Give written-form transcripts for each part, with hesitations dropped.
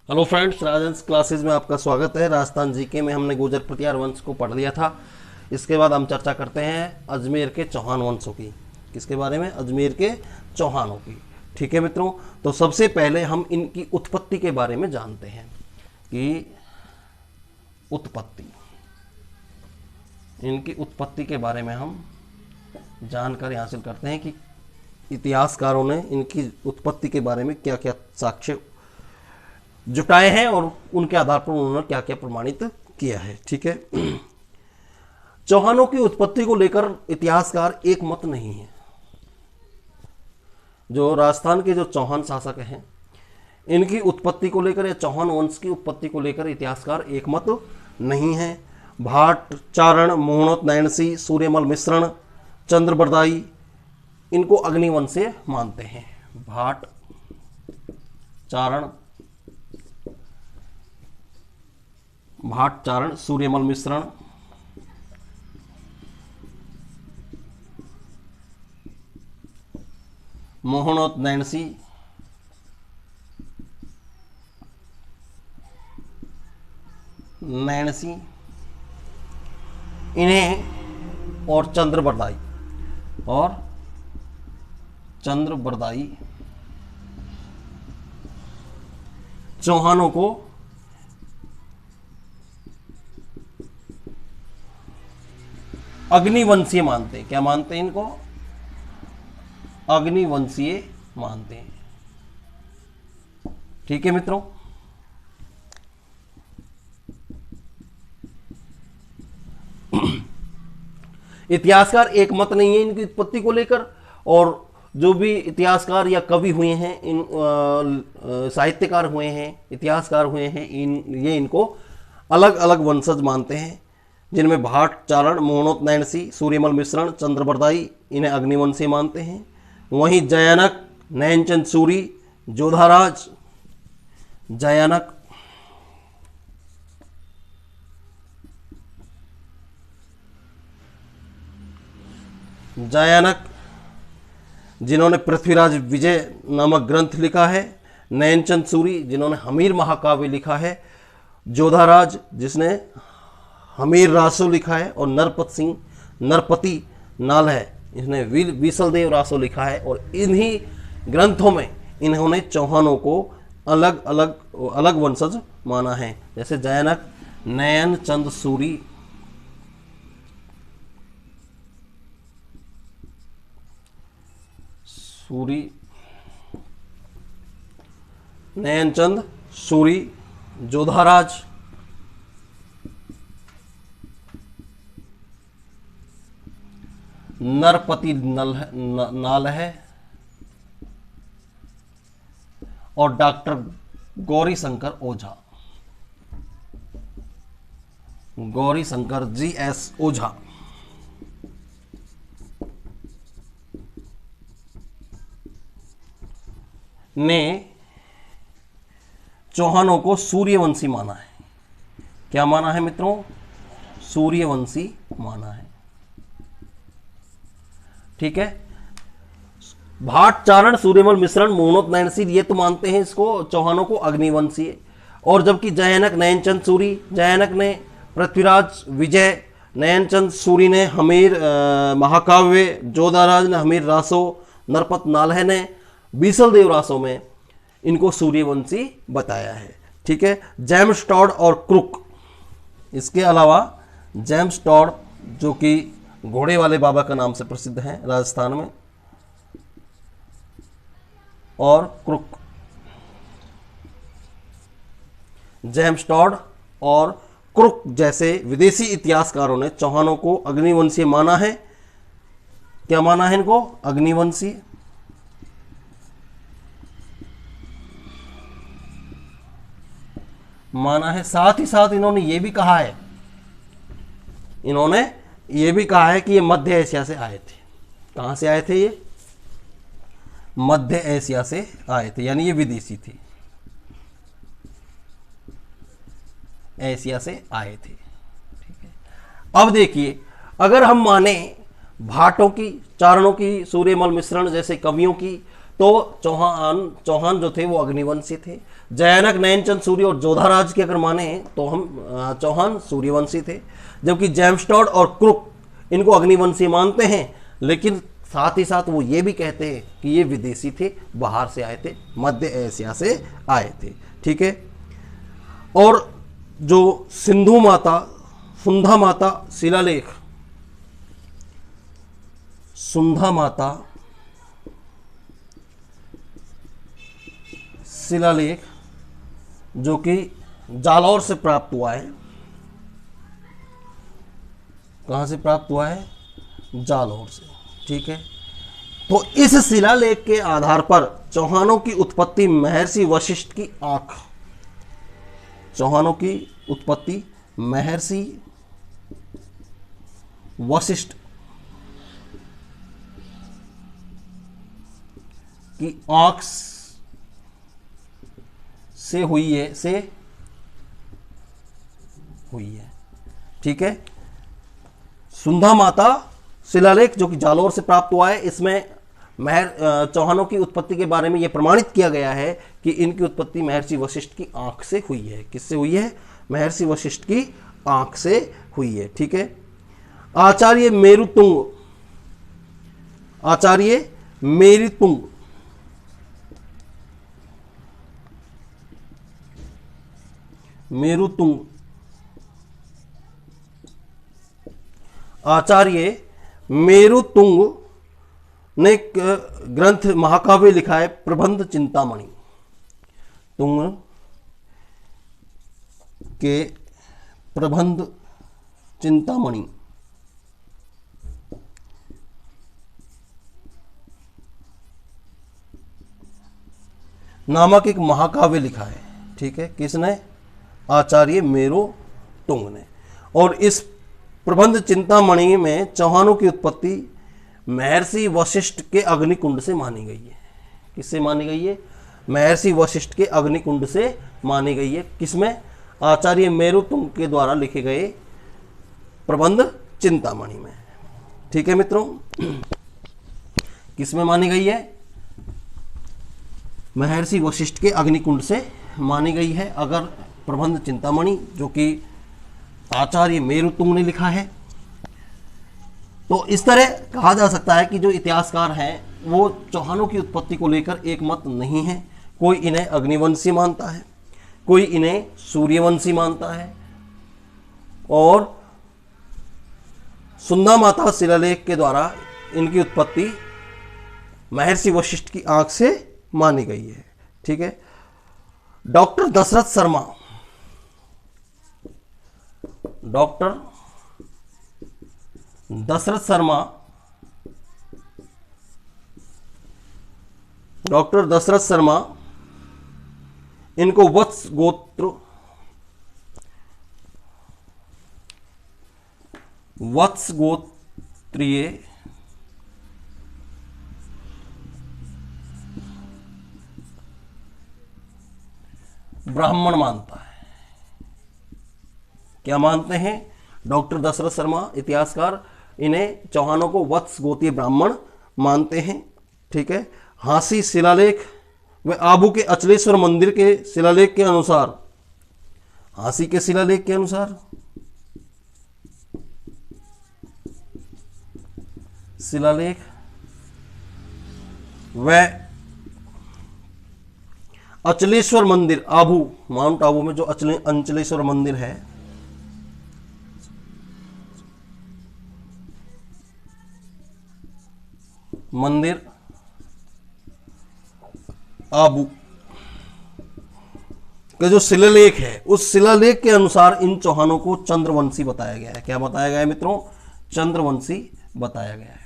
Hello friends, राजहंस classes में आपका स्वागत है। राजस्थान जीके में हमने गुर्जर प्रतिहार वंश को पढ़ लिया था। इसके बाद हम चर्चा करते हैं अजमेर के चौहान वंशों की। किसके बारे में? अजमेर के चौहानों की। ठीक है मित्रों, तो सबसे पहले हम इनकी उत्पत्ति के बारे में जानते हैं कि उत्पत्ति, इनकी उत्पत्ति के बारे में हम जानकारी हासिल करते हैं कि इतिहासकारों ने इनकी उत्पत्ति के बारे में क्या क्या साक्ष्य जुटाए हैं और उनके आधार पर उन्होंने क्या क्या प्रमाणित किया है। ठीक है, चौहानों की उत्पत्ति को लेकर इतिहासकार एक मत नहीं है। जो राजस्थान के जो चौहान शासक हैं, इनकी उत्पत्ति को लेकर या चौहान वंश की उत्पत्ति को लेकर इतिहासकार एक मत नहीं है। भाट, चारण, मोहनोत नैणसी, सूर्यमल मिश्रण, चंद्रबरदाई इनको अग्निवंश से मानते हैं। भाट, चारण, सूर्यमल मिश्रण, मोहनोत नैणसी, इन्हें और चंद्रबरदाई चौहानों को अग्निवंशीय मानते हैं। क्या मानते हैं? इनको अग्निवंशीय मानते हैं। ठीक है मित्रों, इतिहासकार एक मत नहीं है इनकी उत्पत्ति को लेकर, और जो भी इतिहासकार या कवि हुए हैं, इन साहित्यकार हुए हैं, इतिहासकार हुए हैं, ये इनको अलग अलग वंशज मानते हैं, जिनमें भाट, चारण, मोहनोत नैणसी, सूर्यमल मिश्रण, चंद्रबरदाई इन्हें अग्निवंशी मानते हैं। वहीं जयानक, नैनचंद सूरी, जोधाराज, जयानक जिन्होंने पृथ्वीराज विजय नामक ग्रंथ लिखा है, नैनचंद सूरी जिन्होंने हमीर महाकाव्य लिखा है, जोधाराज जिसने हमीर रासो लिखा है, और नरपति नाल है इसने विसलदेव रासो लिखा है। और इन्हीं ग्रंथों में इन्होंने चौहानों को अलग वंशज माना है। जैसे जयानक नयनचंद सूरी, नयनचंद सूरी, जोधाराज, नरपति नाल है, और डॉक्टर गौरी शंकर GS ओझा ने चौहानों को सूर्यवंशी माना है। क्या माना है मित्रों? सूर्यवंशी माना है। ठीक है, भाट, चारण, सूर्यमल मिश्रण, मोहनोत नैणसी ये तो मानते हैं इसको चौहानों को अग्निवंशी, और जबकि जयानक नयनचंद सूरी, जयानक ने पृथ्वीराज विजय, नयनचंद सूरी ने हमीर महाकाव्य, जोधाराज ने हमीर रासो, नरपत नालह ने बीसलदेव रासो में इनको सूर्यवंशी बताया है। ठीक है, जेम्स टॉड और क्रुक, इसके अलावा जेम्स टॉड जो कि घोड़े वाले बाबा का नाम से प्रसिद्ध है राजस्थान में, और क्रुक, जेम्स टॉड और क्रुक जैसे विदेशी इतिहासकारों ने चौहानों को अग्निवंशीय माना है। क्या माना है इनको? अग्निवंशीय। माना है। साथ ही साथ इन्होंने ये भी कहा है कि ये मध्य एशिया से आए थे। कहां से आए थे? ये मध्य एशिया से आए थे, यानी ये विदेशी थे, एशिया से आए थे। ठीक है, अब देखिए, अगर हम माने भाटों की, चारणों की, सूर्यमल मिश्रण जैसे कवियों की, तो चौहान जो थे वो अग्निवंशी थे। जयानक, नयनचंद सूर्य और जोधाराज की अगर माने तो हम चौहान सूर्यवंशी थे, जबकि जेम्स टॉड और क्रुक इनको अग्निवंशी मानते हैं, लेकिन साथ ही साथ वो ये भी कहते हैं कि ये विदेशी थे, बाहर से आए थे, मध्य एशिया से आए थे। ठीक है। और जो सिंधु माता, सुंधा माता शिलालेख, सुंधा माता शिलालेख जो कि जालौर से प्राप्त हुआ है, कहां से प्राप्त हुआ है? जालौर से। ठीक है। तो इस शिलालेख के आधार पर चौहानों की उत्पत्ति महर्षि वशिष्ठ की आंख, चौहानों की उत्पत्ति महर्षि वशिष्ठ की आंख से हुई है। ठीक है। सुंधा माता शिलालेख जो कि जालौर से प्राप्त हुआ है, इसमें चौहानों की उत्पत्ति के बारे में यह प्रमाणित किया गया है कि इनकी उत्पत्ति महर्षि वशिष्ठ की आंख से हुई है। किससे हुई है? महर्षि वशिष्ठ की आंख से हुई है। ठीक है। आचार्य मेरुतुंग, आचार्य मेरुतुंग मेरुतुंग आचार्य मेरुतुंग ने एक ग्रंथ महाकाव्य लिखा है, प्रबंध चिंतामणि। तुंग के प्रबंध चिंतामणि नामक एक महाकाव्य लिखा है। ठीक है। किसने? आचार्य मेरुतुंग ने। और इस प्रबंध चिंतामणि में चौहानों की उत्पत्ति महर्षि वशिष्ठ के अग्निकुंड से मानी गई है। किससे मानी गई है? महर्षि वशिष्ठ के अग्निकुंड से मानी गई है। किसमें? आचार्य मेरुतुंग के द्वारा लिखे गए प्रबंध चिंतामणि में। ठीक है मित्रों, किसमें मानी गई है? महर्षि वशिष्ठ के अग्निकुंड से मानी गई है। अगर प्रबंध चिंतामणि जो कि आचार्य मेरुतुंग ने लिखा है, तो इस तरह कहा जा सकता है कि जो इतिहासकार हैं वो चौहानों की उत्पत्ति को लेकर एक मत नहीं है। कोई इन्हें अग्निवंशी मानता है, कोई इन्हें सूर्यवंशी मानता है, और सुंधा माता शिलालेख के द्वारा इनकी उत्पत्ति महर्षि वशिष्ठ की आंख से मानी गई है। ठीक है। Doctor Dasharath Sharma, doctor Dasharath Sharma, doctor Dasharath Sharma इनको वत्स गोत्रीय ब्राह्मण मानता है। क्या मानते हैं डॉक्टर दशरथ शर्मा इतिहासकार? इन्हें चौहानों को वत्स गोत्रीय ब्राह्मण मानते हैं। ठीक है। हांसी शिलालेख व आबू के अचलेश्वर मंदिर के शिलालेख के अनुसार, हांसी के शिलालेख के अनुसार शिलालेख व अचलेश्वर मंदिर, आबू, माउंट आबू में जो अंचलेश्वर मंदिर है, मंदिर आबू का जो शिलालेख है, उस शिलालेख के अनुसार इन चौहानों को चंद्रवंशी बताया गया है। क्या बताया गया है मित्रों? चंद्रवंशी बताया गया है।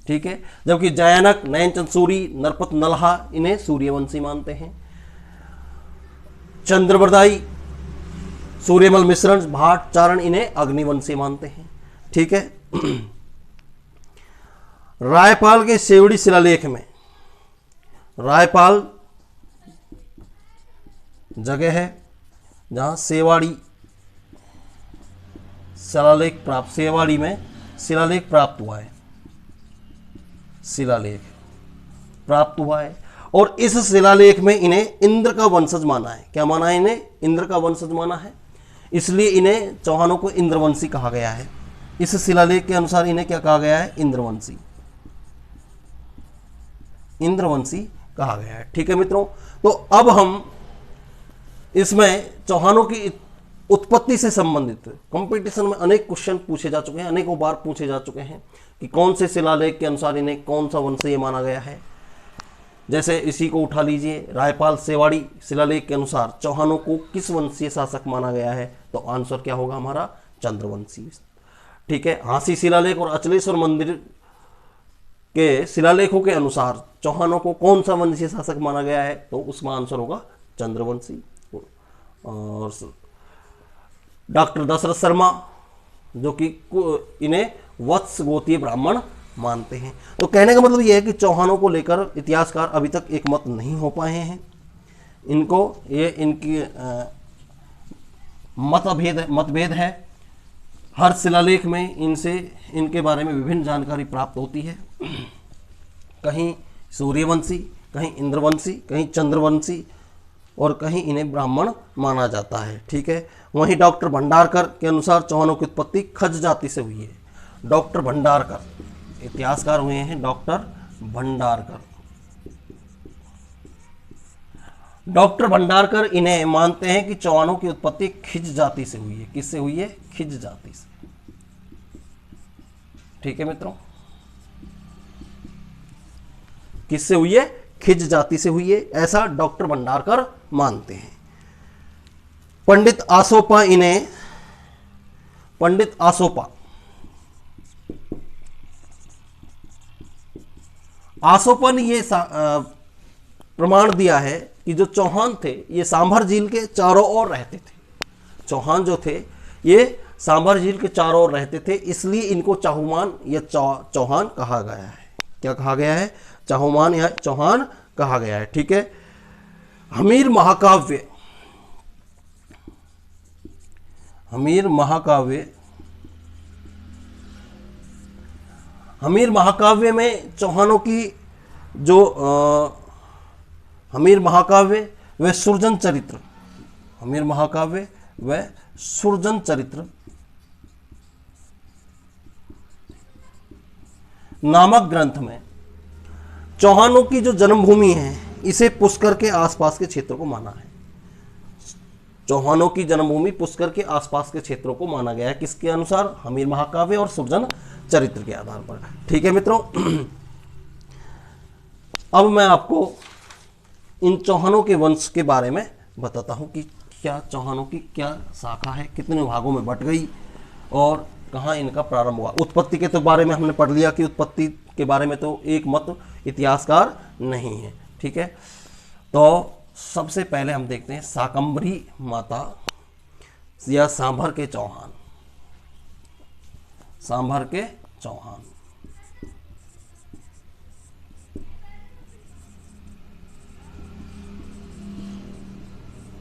ठीक है। जबकि जयानक, नयनचंद सूरी, नरपत नल्हा इन्हें सूर्यवंशी मानते हैं। चंद्रबरदाई, सूर्यमल मिश्रण, भाट, चारण इन्हें अग्निवंशी मानते हैं। ठीक है। रायपाल के सेवड़ी शिलालेख में, रायपाल जगह है जहां सेवाड़ी शिलालेख प्राप्त, सेवाड़ी में शिलालेख प्राप्त हुआ है, शिलालेख प्राप्त हुआ है। और इस शिलालेख में इन्हें इंद्र का वंशज माना है। क्या माना है? इन्हें इंद्र का वंशज माना है, इसलिए इन्हें चौहानों को इंद्रवंशी कहा गया है। इस शिलालेख के अनुसार इन्हें क्या कहा गया है? इंद्रवंशी, इंद्रवंशी कहा गया है। ठीक है मित्रों, तो अब हम इसमें चौहानों की उत्पत्ति से संबंधित कंपटीशन में अनेक क्वेश्चन पूछे जा चुके हैं, अनेकों बार पूछे जा चुके हैं कि कौन से शिलालेख के अनुसार इन्हें कौन सा वंशीय माना गया है। जैसे इसी को उठा लीजिए, रायपाल सेवाड़ी शिलालेख के अनुसार चौहानों को किस वंशीय शासक माना गया है? तो आंसर क्या होगा हमारा? चंद्रवंशी। ठीक है, हांसी शिलालेख और अचलेश्वर मंदिर के शिलालेखों के अनुसार चौहानों को कौन सा वंशीय शासक माना गया है? तो उसका आंसर होगा चंद्रवंशी। और डॉक्टर दशरथ शर्मा जो कि इन्हें वत्स गोतीय ब्राह्मण मानते हैं। तो कहने का मतलब यह है कि चौहानों को लेकर इतिहासकार अभी तक एक मत नहीं हो पाए हैं। इनको ये इनकी मतभेद है। हर शिलालेख में इनसे इनके बारे में विभिन्न जानकारी प्राप्त होती है। कहीं सूर्यवंशी, कहीं इंद्रवंशी, कहीं चंद्रवंशी और कहीं इन्हें ब्राह्मण माना जाता है। ठीक है, वहीं डॉक्टर भंडारकर के अनुसार चौहानों की उत्पत्ति खज जाति से हुई है। डॉक्टर भंडारकर इतिहासकार हुए हैं, डॉक्टर भंडारकर। डॉक्टर भंडारकर इन्हें मानते हैं कि चौहानों की उत्पत्ति खिज जाति से हुई है। किससे हुई है? खिज जाति से। ठीक है मित्रों, किससे हुई है? खिज जाति से हुई है, ऐसा डॉक्टर भंडारकर मानते हैं। पंडित आसोपा इन्हें पंडित आसोपा ने ये प्रमाण दिया है कि जो चौहान थे ये सांभर झील के चारों ओर रहते थे। चौहान जो थे ये सांभर झील के चारों ओर रहते थे, इसलिए इनको चाहुमान या चौहान कहा गया है। क्या कहा गया है? चाहुमान या चौहान कहा गया है। ठीक है, हमीर महाकाव्य हमीर महाकाव्य में चौहानों की जो हमीर महाकाव्य व सुरजन चरित्र, हमीर महाकाव्य व सुरजन चरित्र नामक ग्रंथ में चौहानों की जो जन्मभूमि है इसे पुष्कर के आसपास के क्षेत्रों को माना है। चौहानों की जन्मभूमि पुष्कर के आसपास के क्षेत्रों को माना गया है। किसके अनुसार? हमीर महाकाव्य और सुरजन चरित्र के आधार पर। ठीक है मित्रों, अब मैं आपको इन चौहानों के वंश के बारे में बताता हूं कि क्या चौहानों की क्या शाखा है, कितने भागों में बट गई और कहाँ इनका प्रारंभ हुआ। उत्पत्ति के तो बारे में हमने पढ़ लिया कि उत्पत्ति के बारे में तो एक मत इतिहासकार नहीं है। ठीक है, तो सबसे पहले हम देखते हैं शाकंभरी माता या सांभर के चौहान। सांभर के चौहान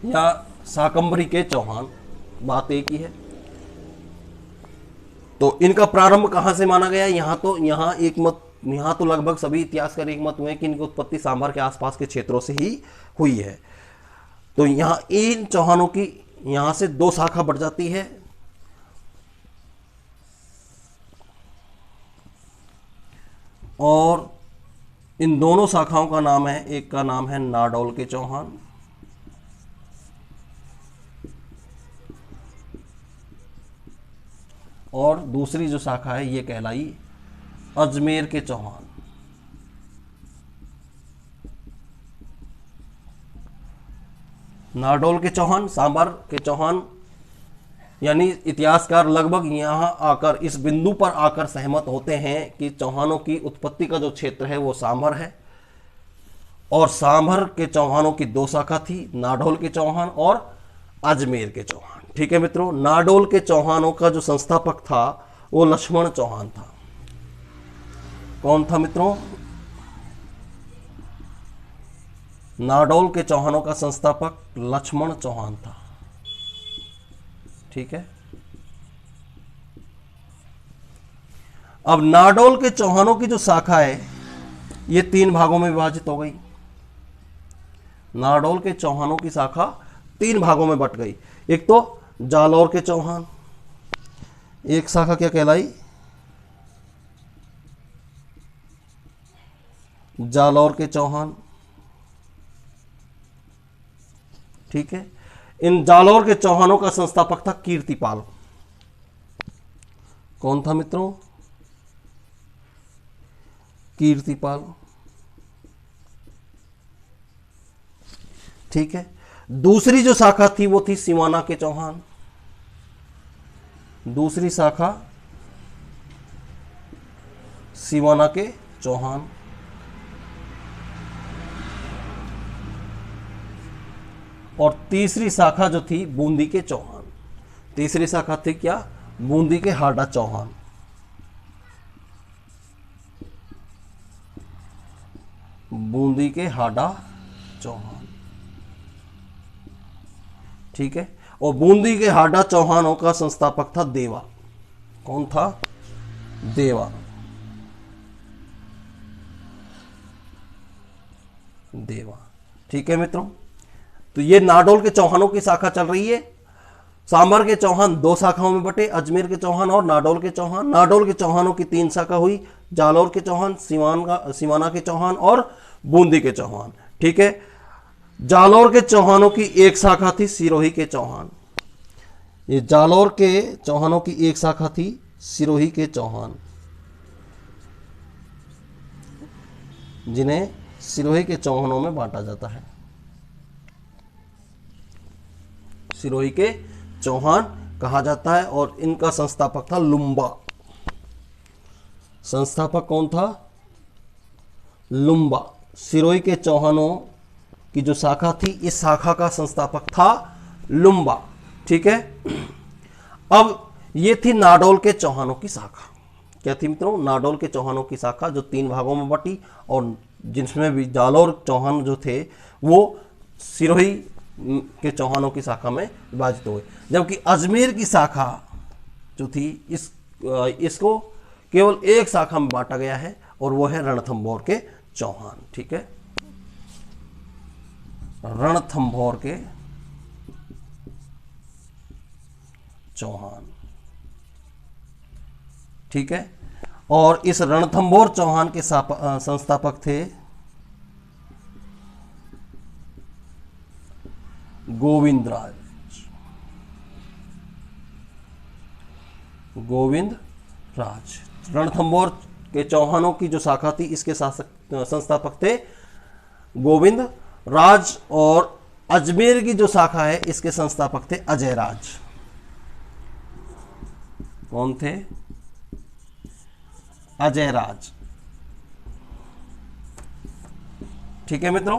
या शाकंभरी के चौहान, बात एक ही है। तो इनका प्रारंभ कहां से माना गया? यहाँ तो लगभग सभी इतिहासकार एक मत हुए कि इनकी उत्पत्ति सांभर के आसपास के क्षेत्रों से ही हुई है। तो यहाँ इन चौहानों की यहाँ से दो शाखा बढ़ जाती है। और इन दोनों शाखाओं का नाम है, एक का नाम है नाडौल के चौहान और दूसरी जो शाखा है ये कहलाई अजमेर के चौहान। नाडौल के चौहान, सांभर के चौहान, यानी इतिहासकार लगभग यहाँ आकर इस बिंदु पर आकर सहमत होते हैं कि चौहानों की उत्पत्ति का जो क्षेत्र है वो सांभर है। और सांभर के चौहानों की दो शाखा थी, नाडौल के चौहान और अजमेर के चौहान। ठीक है मित्रों, नाडौल के चौहानों का जो संस्थापक था वो लक्ष्मण चौहान था। कौन था मित्रों? नाडौल के चौहानों का संस्थापक लक्ष्मण चौहान था। ठीक है, अब नाडौल के चौहानों की जो शाखा है ये तीन भागों में विभाजित हो गई। नारडोल के चौहानों की शाखा 3 भागों में बट गई। एक तो जालौर के चौहान, एक शाखा क्या कहलाई, जालौर के चौहान, ठीक है। इन जालौर के चौहानों का संस्थापक था कीर्तिपाल। कौन था मित्रों? कीर्तिपाल, ठीक है। दूसरी जो शाखा थी वो थी सिवाना के चौहान, दूसरी शाखा सिवाना के चौहान। और तीसरी शाखा जो थी बूंदी के चौहान, तीसरी शाखा थी क्या? बूंदी के हाडा चौहान। बूंदी के हाडा चौहान, ठीक है। और बूंदी के हाडा चौहानों का संस्थापक था देवा। कौन था? देवा, देवा, ठीक है मित्रों। तो ये नारडोल के चौहानों की शाखा चल रही है। सांबर के चौहान 2 शाखाओं में बटे, अजमेर के चौहान और नारडोल के चौहान। नारडोल के चौहानों की 3 शाखा हुई, जालौर के चौहान, सिवाना के चौहान और बूंदी के चौहान, ठीक है। जालौर के चौहानों की एक शाखा थी सिरोही के चौहान। ये जालौर के चौहानों की एक शाखा थी सिरोही के चौहान, जिन्हें सिरोही के चौहानों में बांटा जाता है। सिरोही के चौहान कहा जाता है। और इनका संस्थापक था लुम्बा। संस्थापक कौन था? लुम्बा। सिरोही के चौहानों की जो शाखा थी, इस शाखा का संस्थापक था लुम्बा, ठीक है। अब ये थी नारडोल के चौहानों की शाखा। क्या थी मित्रों? नारडोल के चौहानों की शाखा जो 3 भागों में बटी, और जिसमें भी जालौर चौहान जो थे वो सिरोही के चौहानों की शाखा में विभाजित हुए। जबकि अजमेर की शाखा जो थी इसको केवल एक शाखा में बांटा गया है, और वो है रणथंभौर के चौहान, ठीक है। रणथंभौर के चौहान, ठीक है। और इस रणथंभौर चौहान के संस्थापक थे गोविंद राज। गोविंद राज। रणथंभौर के चौहानों की जो शाखा थी, इसके संस्थापक थे गोविंद राज। और अजमेर की जो शाखा है, इसके संस्थापक थे अजय राज। कौन थे? अजय राज, ठीक है मित्रों।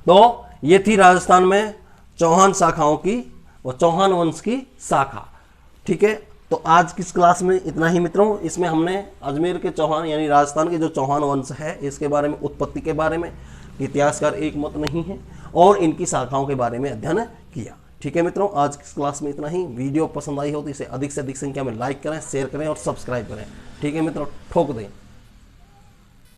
तो ये थी राजस्थान में चौहान शाखाओं की और चौहान वंश की शाखा, ठीक है। तो आज की इस क्लास में इतना ही मित्रों। इसमें हमने अजमेर के चौहान यानी राजस्थान के जो चौहान वंश है, इसके बारे में, उत्पत्ति के बारे में, इतिहासकार एक मत नहीं है, और इनकी शाखाओं के बारे में अध्ययन किया, ठीक है मित्रों। आज की क्लास में इतना ही। वीडियो पसंद आई हो तो इसे अधिक से अधिक संख्या में लाइक करें, शेयर करें और सब्सक्राइब करें, ठीक है मित्रों। ठोक दें।